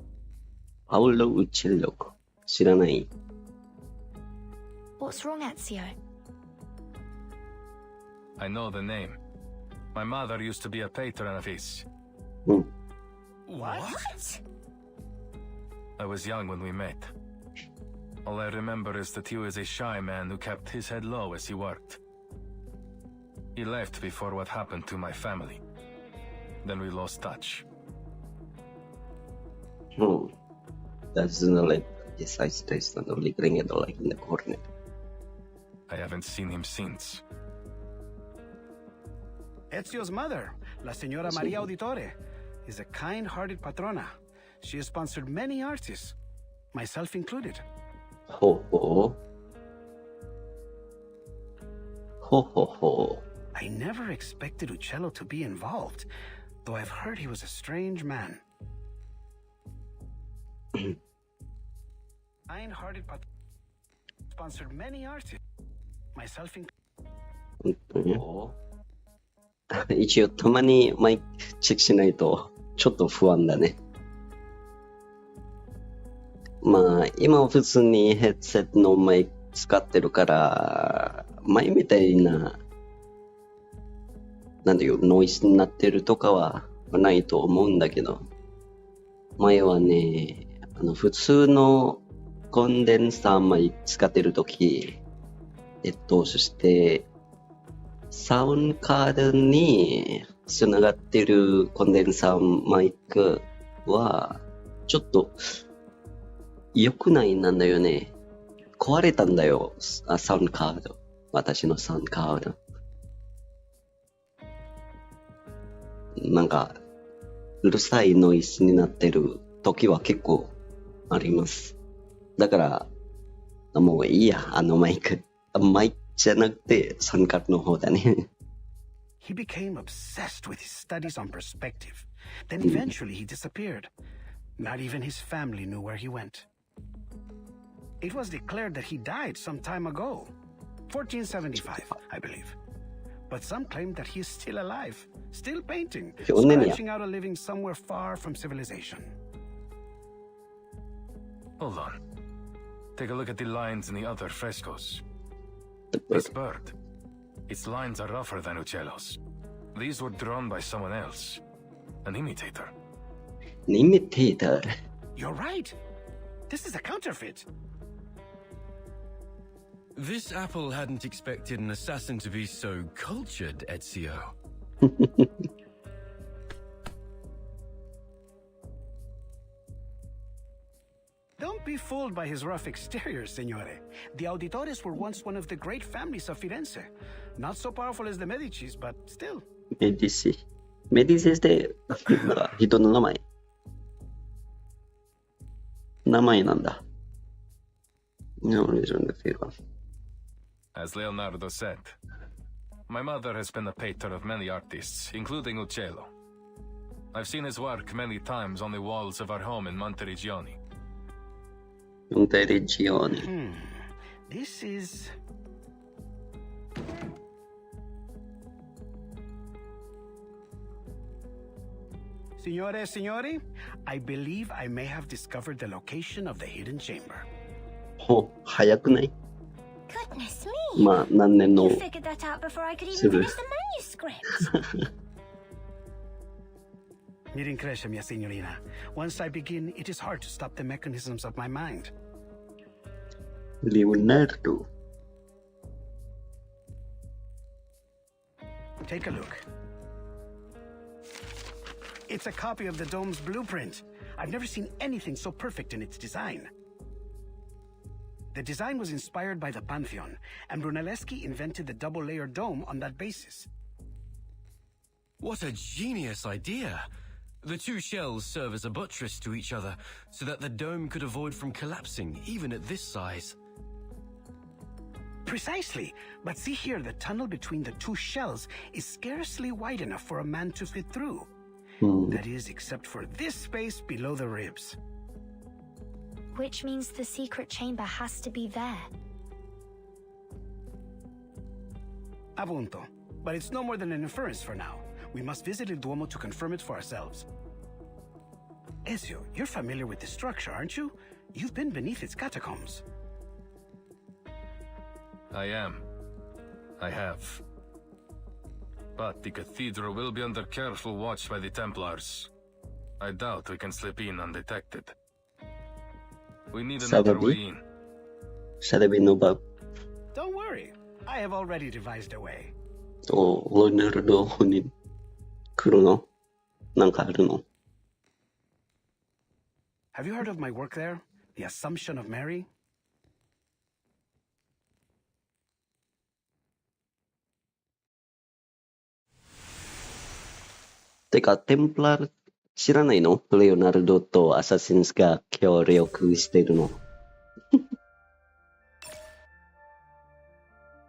Paolo Uccello. 知らない。What's wrong, Ezio? I know the name. My mother used to be a patron of his. What? I was young when we met. All I remember is that he was a shy man who kept his head low as he worked. He left before what happened to my family. Then we lost touch. That's not like his eyes taste and only grinning it like in the corner. I haven't seen him since. Ezio's mother, La Signora Maria Auditore, is a kind-hearted patrona. She has sponsored many artists, myself included. Ho ho. Ho ho ho. I never expected Uccello to be involved, though I've heard he was a strange man. Kind-hearted patrona sponsored many artists, myself included. 一応たまにマイクチェックしないとちょっと不安だね。まあ今は普通にヘッドセットのマイク使ってるから前みたいななんだよノイズになってるとかはないと思うんだけど前はね普通のコンデンサーマイク使ってるときそしてサウンドカードにつながってるコンデンサーマイクはちょっと良くないなんだよね。壊れたんだよ。サウンドカード。私のサウンドカード。なんかうるさいノイズになってる時は結構あります。だからもういいやマイクじゃなくてサウンドカードの方だね。He became obsessed with his studies on perspective. Then eventually he disappeared. Not even his family knew where he went. It was declared that he died some time ago, 1475, I believe. But some claim that he is still alive, still painting, scratching out a living somewhere far from civilization. Hold on. Take a look at the lines in the other frescoes. This bird. Its lines are rougher than Uccello's. These were drawn by someone else. An imitator. An imitator? You're right. This is a counterfeit. This apple hadn't expected an assassin to be so cultured, Ezio. Don't be fooled by his rough exterior, Signore. The Auditores were once one of the great families of Firenze. Not so powerful as the Medicis, but still. Medici. Medici ってなんか人の名前。名前なんだ。As Leonardo said, my mother has been a patron of many artists, including Uccello. I've seen his work many times on the walls of our home in Monteriggioni. Monteriggioni. This is... Signore, I believe I may have discovered the location of the hidden chamber. ほ、早くない Goodness me. まあ、何年の You figured that out before I could even finish the manuscript. Mi rincresce, mia signorina. Once I begin, it is hard to stop the mechanisms of my mind. Leonardo. Take a look. It's a copy of the dome's blueprint. I've never seen anything so perfect in its design. The design was inspired by the Pantheon, and Brunelleschi invented the double-layered dome on that basis. What a genius idea! The two shells serve as a buttress to each other, so that the dome could avoid from collapsing, even at this size. Precisely, but see here, the tunnel between the two shells is scarcely wide enough for a man to fit through. That is, except for this space below the ribs. Which means the secret chamber has to be there. Appunto. But it's no more than an inference for now. We must visit Il Duomo to confirm it for ourselves. Ezio, you're familiar with this structure, aren't you? You've been beneath its catacombs. I am. I have. But the cathedral will be under careful watch by the Templars. I doubt we can slip in undetected. We need another way in. Sabi no ba? Don't worry. I have already devised a way. Leonardo 本人来るの？なんかあるの？ Have you heard of my work there? The Assumption of Mary? てか、テンプラー知らないの？レオナルドとアサシンスが協力してるの。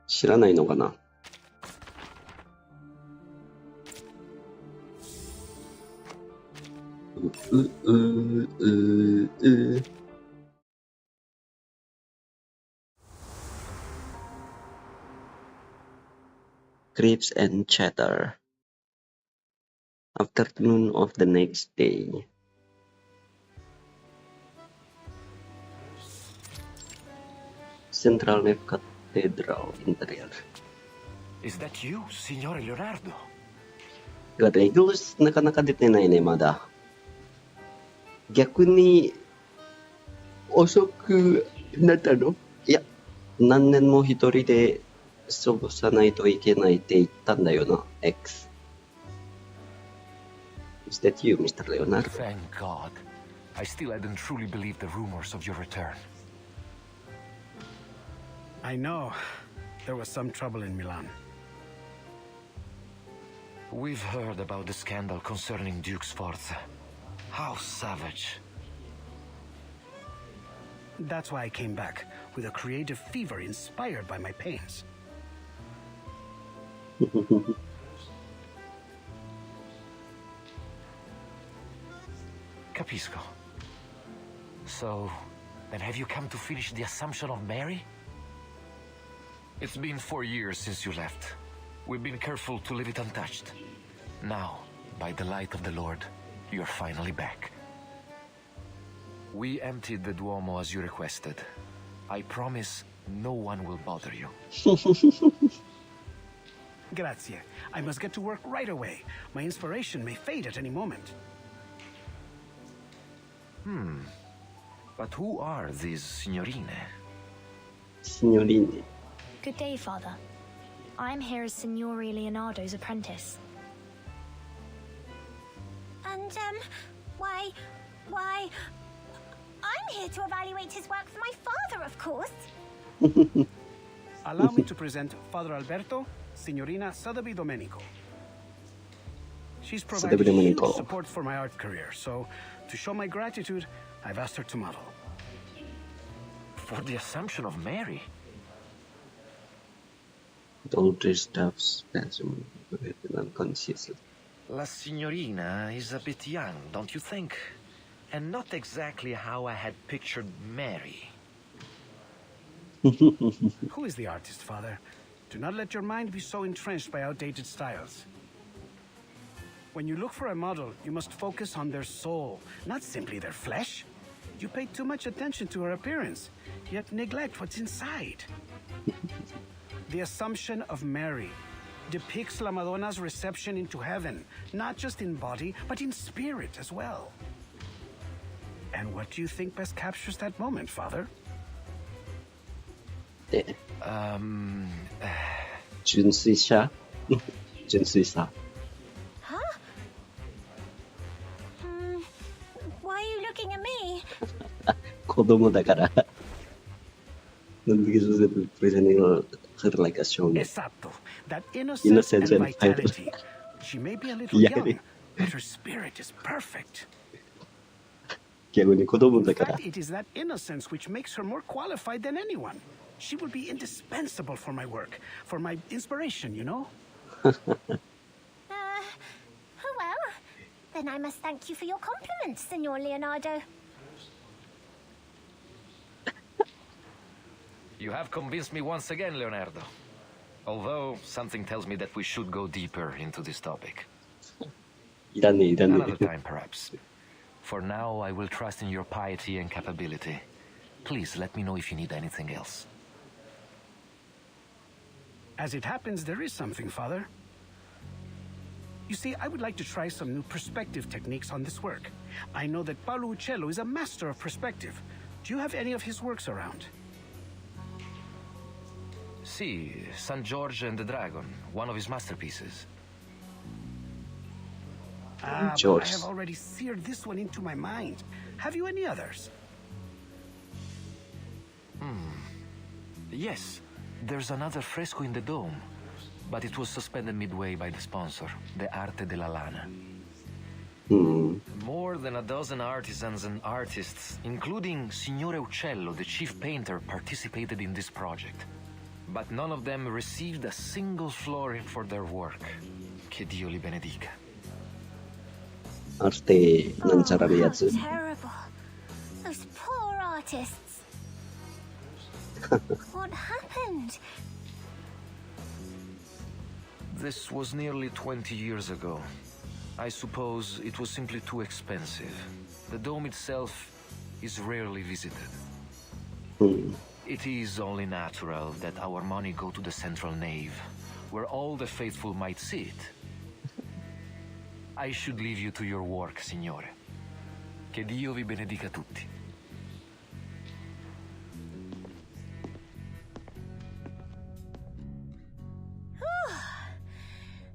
知らないのかな？Grapes and chatter. Afternoon of the next day. Central Nave Cathedral interior. Is that you, Signore Leonardo? レグルスなかなか出てないね、まだ。逆に遅くなったの？いや、何年も一人で過ごさないといけないって言ったんだよな、X。Is that you, Mr. Leonardo? Thank God. I still hadn't truly believed the rumors of your return. I know. There was some trouble in Milan. We've heard about the scandal concerning Duke Sforza. How savage. That's why I came back, with a creative fever inspired by my pains. Capisco. So, then have you come to finish the Assumption of Mary? It's been 4 years since you left. We've been careful to leave it untouched. Now, by the light of the Lord, you're finally back. We emptied the Duomo as you requested. I promise no one will bother you. Grazie. I must get to work right away. My inspiration may fade at any moment. But who are these signorine? Signorine. Good day, Father. I'm here as Signore Leonardo's apprentice. And, why... I'm here to evaluate his work for my father, of course. Allow me to present Father Alberto, Signorina Sotheby Domenico. She's provided huge support for my art career, so to show my gratitude, I've asked her to model. For the Assumption of Mary? Don't disturb unconsciously. La Signorina is a bit young, don't you think? And not exactly how I had pictured Mary. Who is the artist, Father? Do not let your mind be so entrenched by outdated styles. When you look for a model, you must focus on their soul, not simply their flesh. You pay too much attention to her appearance, yet neglect what's inside. The Assumption of Mary depicts La Madonna's reception into heaven, not just in body, but in spirit as well. And what do you think best captures that moment, Father? 준수이샤? 준수이사. Huh? Why are you looking at me? 子供だから。Non because presenting her like a showman. Esatto. That innocence and vitality. She may be a little young, but her spirit is perfect. 逆に子供だから。 In fact, it is that innocence which makes her more qualified than anyone. She will be indispensable for my work, for my inspiration, you know? Oh well. Then I must thank you for your compliments, Signor Leonardo. You have convinced me once again, Leonardo. Although, something tells me that we should go deeper into this topic. Another time, perhaps. For now, I will trust in your piety and capability. Please let me know if you need anything else. As it happens, there is something, Father. You see, I would like to try some new perspective techniques on this work. I know that Paolo Uccello is a master of perspective. Do you have any of his works around? See, San George and the Dragon, one of his masterpieces. I have already seared this one into my mind. Have you any others? Yes, there's another fresco in the dome, but it was suspended midway by the sponsor, the Arte della Lana. More than a dozen artisans and artists, including Signore Uccello, the chief painter, participated in this project. But none of them received a single florin for their work. Che Dio li benedica. Arte non sarebbe yazzo. Terrible. Those poor artists. What happened? This was nearly 20 years ago. I suppose it was simply too expensive. The dome itself is rarely visited. It is only natural that our money go to the central nave, where all the faithful might see it. I should leave you to your work, Signore. Che Dio vi benedica tutti.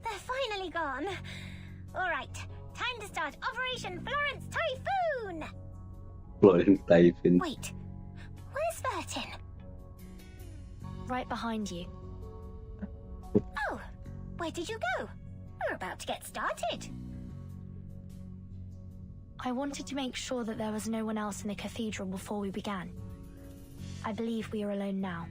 They're finally gone. All right, time to start Operation Florence Typhoon! Florence Typhoon. Wait, where's Vertin? Right behind you. Oh, where did you go? We're about to get started. I wanted to make sure that there was no one else in the cathedral before we began. I believe we are alone now.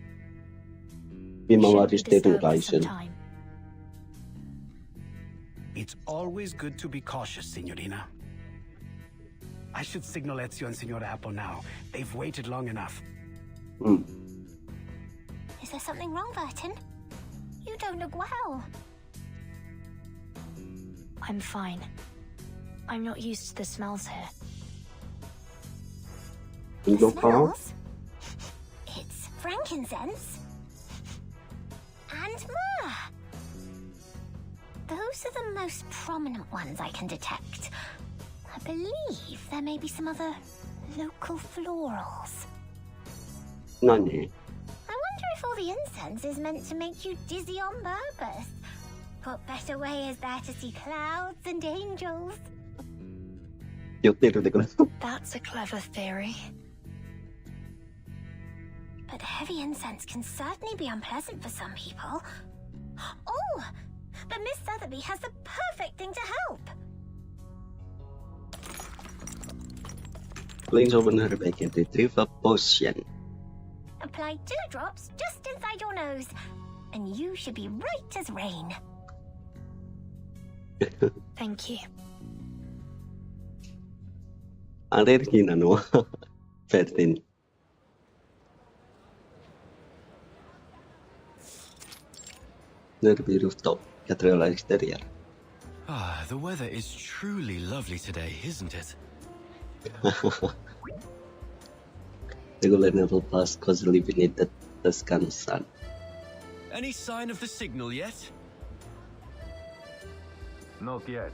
It's always good to be cautious, Signorina. I should signal Ezio and Signora Apple now. They've waited long enough. Is there something wrong, Vertin? You don't look well. I'm fine. I'm not used to the smells here. Go Smells? It's frankincense. And myrrh. Those are the most prominent ones I can detect. I believe there may be some other local florals. Nani? I wonder if all the incense is meant to make you dizzy on purpose. What better way is there to see clouds and angels? That's a clever theory. But heavy incense can certainly be unpleasant for some people. Oh, but Miss Sotheby has the perfect thing to help. Please open her bag and retrieve a potion. Apply 2 drops just inside your nose, and you should be right as rain. Thank you. Allergi na no? Vertin. Nervy rooftop, cathedral exterior. Ah, the weather is truly lovely today, isn't it? Regular naval pass cozily beneath the Tuscan sun. Any sign of the signal yet? Not yet.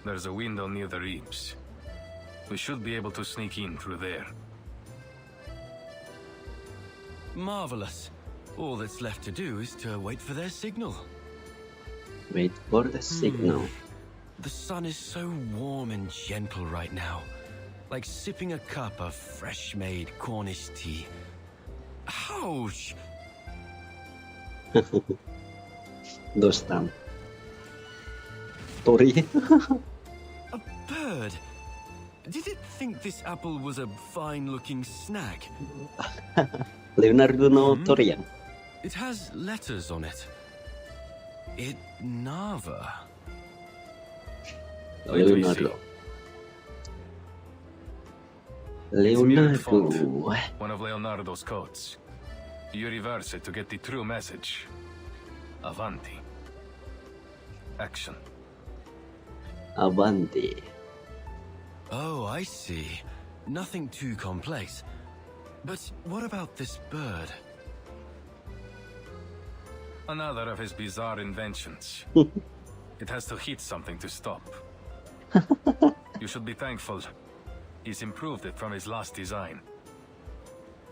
There's a window near the reeds. We should be able to sneak in through there. Marvelous. All that's left to do is to wait for their signal. Wait for the signal. The sun is so warm and gentle right now. Like sipping a cup of fresh-made Cornish tea. Ouch! Dostam. Tori. A bird. Did it think this apple was a fine-looking snack? Leonardo no Torian. It has letters on it. It Nava. Leonardo. It's mirrored Leonardo. font, one of Leonardo's codes. You reverse it to get the true message. Avanti. Action. Avanti. Oh, I see. Nothing too complex. But what about this bird? Another of his bizarre inventions. It has to hit something to stop. You should be thankful. He's improved it from his last design.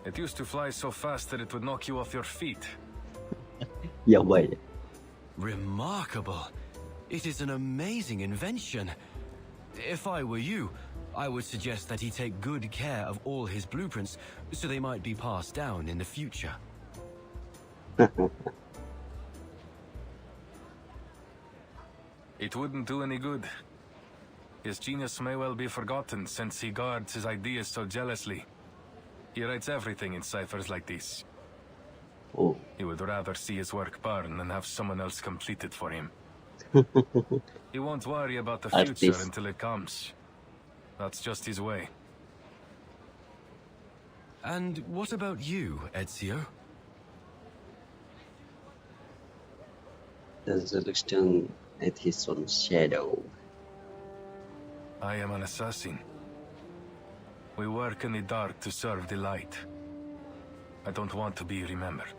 It used to fly so fast that it would knock you off your feet. Yeah, wait. Remarkable. It is an amazing invention. If I were you, I would suggest that he take good care of all his blueprints so they might be passed down in the future. It wouldn't do any good. His genius may well be forgotten since he guards his ideas so jealously. He writes everything in ciphers like this. Oh. He would rather see his work burn than have someone else complete it for him. He won't worry about the future Artist. until it comes. That's just his way. And what about you, Ezio? Does looking at his own shadow. I am an assassin. We work in the dark to serve the light. I don't want to be remembered.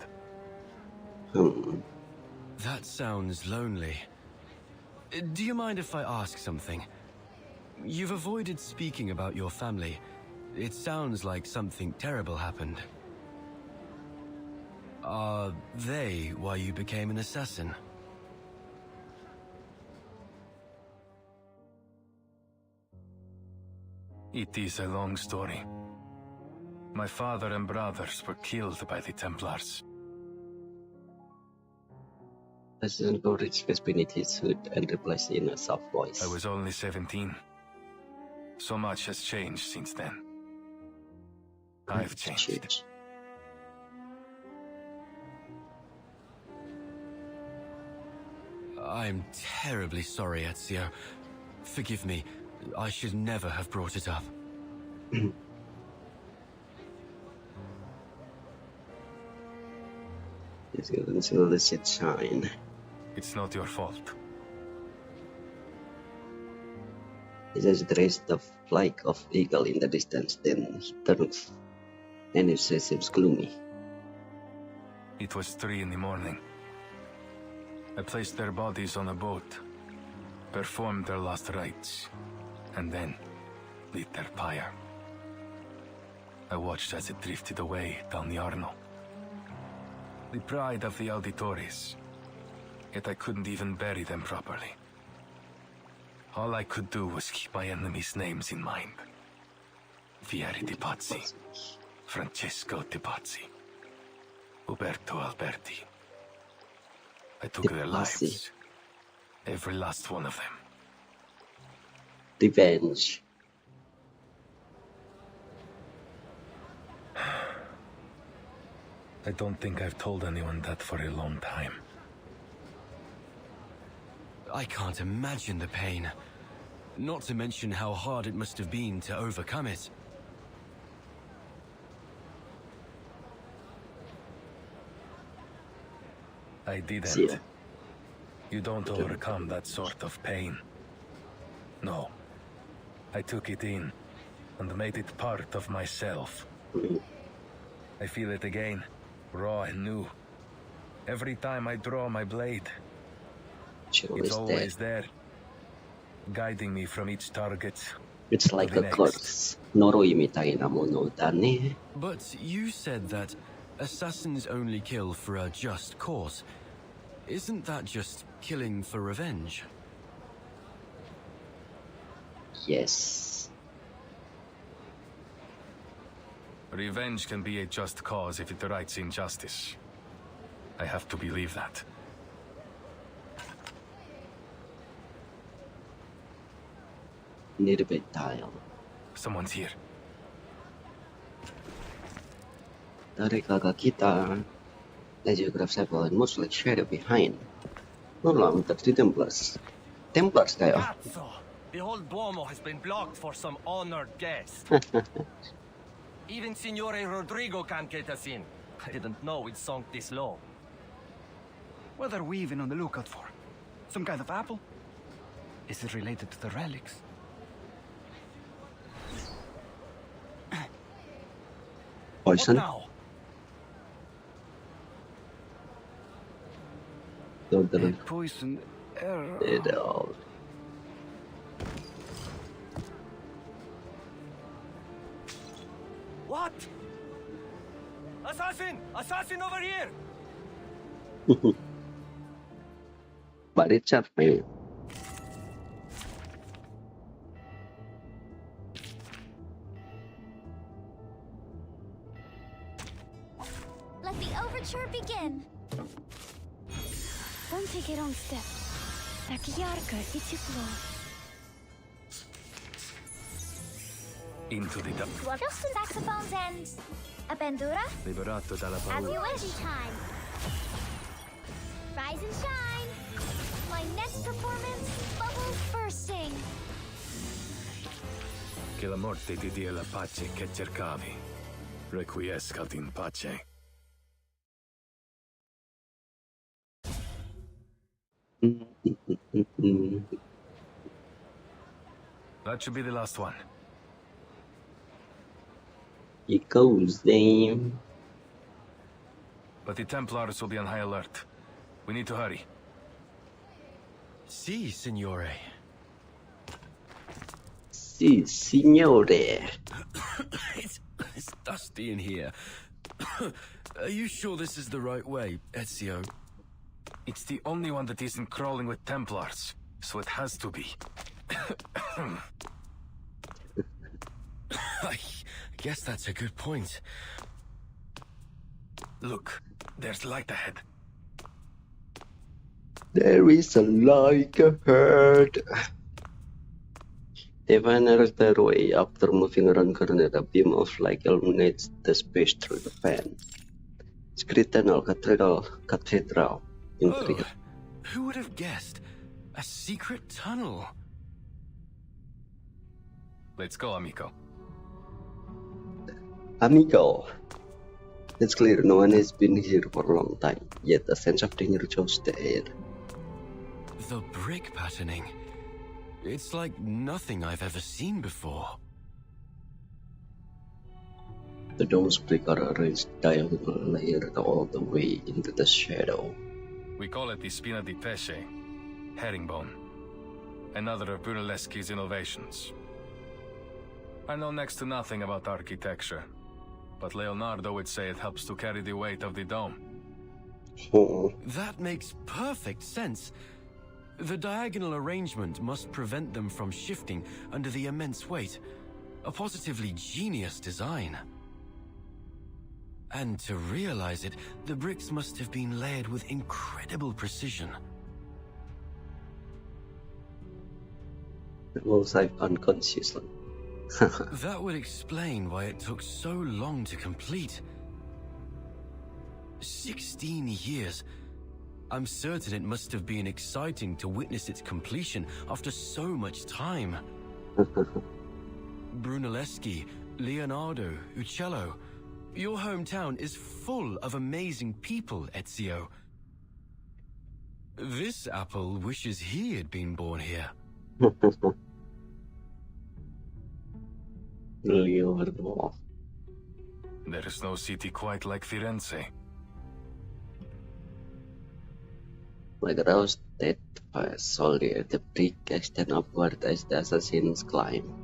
That sounds lonely. Do you mind if I ask something? You've avoided speaking about your family. It sounds like something terrible happened. Are they why you became an assassin? It is a long story. My father and brothers were killed by the Templars. President go reach space beneath his hood and replies in a soft voice. I was only 17. So much has changed since then. I've changed. I'm terribly sorry, Ezio. Forgive me. I should never have brought it up. It's good until the shit shine. It's not your fault. He just raised the flag of eagle in the distance, then he turns, and his face seems gloomy. It was 3 in the morning. I placed their bodies on a boat, performed their last rites, and then lit their pyre. I watched as it drifted away down the Arno. The pride of the auditores, yet I couldn't even bury them properly. All I could do was keep my enemies' names in mind. Vieri di Pazzi, Francesco di Pazzi, Uberto Alberti. I took their lives, every last one of them. Revenge. I don't think I've told anyone that for a long time. I can't imagine the pain. Not to mention how hard it must have been to overcome it. I didn't. See ya. You don't overcome that sort of pain. No. I took it in and made it part of myself. I feel it again, raw and new. Every time I draw my blade, it's always there, guiding me from each target. It's like a curse. Noroi mitai na mono da ne. But you said that assassins only kill for a just cause. Isn't that just killing for revenge? Yes. Revenge can be a just cause if it rights injustice. I have to believe that. Need a bit tile. Someone's here. 誰かが来た. The geograph cycle and most like shadow behind. No, I'm the Templars. Templars kayo. Cazzo! The whole Duomo has been blocked for some honored guest. Even Signore Rodrigo can't get us in. I didn't know it sunk this low. What are we even on the lookout for? Some kind of apple? Is it related to the relics? Poison? What now? Poison arrow. It all. What? Assassin! Assassin over here! But it's up, man. Let the overture begin. Don't take a wrong step. Так ярко и тепло. Into the dark. Just some saxophones and a bandura. Liberato dalla As paura. you wish. Time. Rise and shine. My next performance, bubbles bursting. Che la morte ti dia la pace che cercavi. Requiescat in pace. That should be the last one. It goes then. But the Templars will be on high alert. We need to hurry. Si, signore. Si, signore. It's dusty in here. Are you sure this is the right way, Ezio? It's the only one that isn't crawling with Templars, so it has to be. I guess that's a good point. Look, there's light ahead. There is a light ahead. They finally their way after moving around corner. A beam of light illuminates the space through the fan. It's Cathedral interior. Who would have guessed? A secret tunnel. Let's go, amigo. Amigo. It's clear no one has been here for a long time, yet a sense of danger fills the air. The brick patterning. It's like nothing I've ever seen before. The dome's brick are arranged diagonal layered all the way into the shadow. We call it the spina di pesce, herringbone, another of Brunelleschi's innovations. I know next to nothing about architecture, but Leonardo would say it helps to carry the weight of the dome. Oh. That makes perfect sense. The diagonal arrangement must prevent them from shifting under the immense weight. A positively genius design. And to realize it, the bricks must have been layered with incredible precision. Most I've unconsciously. That would explain why it took so long to complete. 16 years. I'm certain it must have been exciting to witness its completion after so much time. Brunelleschi, Leonardo, Uccello. Your hometown is full of amazing people, Ezio. This apple wishes he had been born here. Leonardo. There is no city quite like Firenze. Like a roasted by a soldier, the brick extends upward as the assassins climb.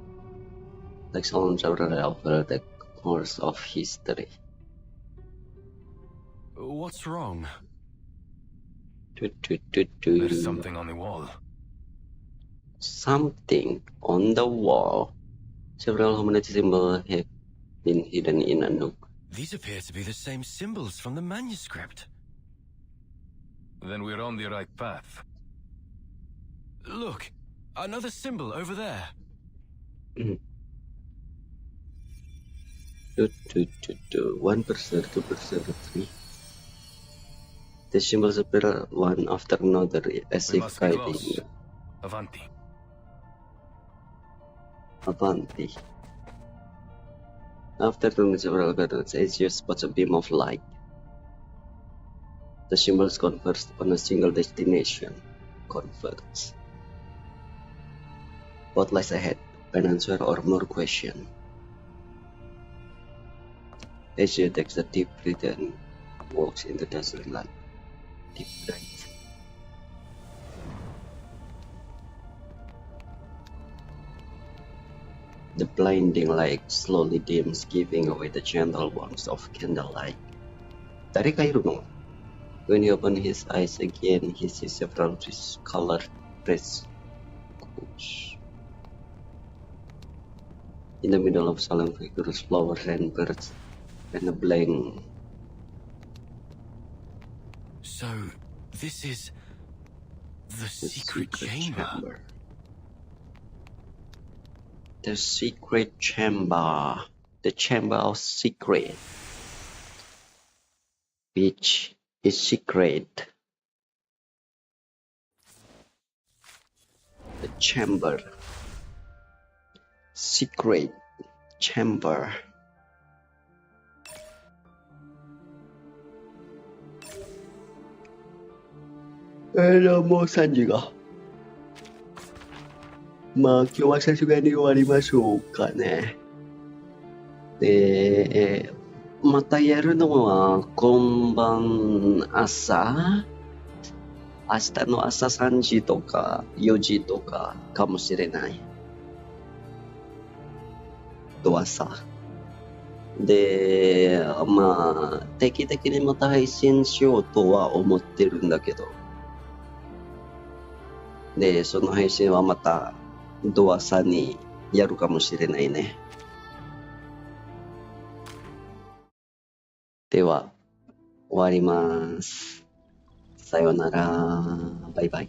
Like sounds over the course of history. What's wrong? There's something on the wall. Something on the wall. Several humanity symbols have been hidden in a nook. These appear to be the same symbols from the manuscript. Then we're on the right path. Look, another symbol over there. 1%, 2%, 3. The symbols appear one after another as if guiding. Avanti. Avanti. After turning several gardens, Ezio spots a beam of light. The symbols converge on a single destination. Converge. What lies ahead? An answer or more question? Ezio takes a deep breath and walks into the desert light. Deep breath. The blinding light slowly dims, giving away the gentle warmth of candlelight. Tarik air no. When he opens his eyes again, he sees several colored frescoes. In the middle of solemn figures, flowers and birds, and a blank. So, this is the secret chamber. The secret chamber. The chamber of secret. Which is secret. The chamber. Secret chamber. Mo Sanjiga. Magkiwasa suga ni warimasuka ne. Matayaru no wa konban asa. 明日の朝3時とか4時とかかもしれない。と朝。で、まあ、定期的にまた配信しようとは思ってるんだけど。で、その配信はまた、ドアさにやるかもしれないね。では、終わります。さようなら。バイバイ。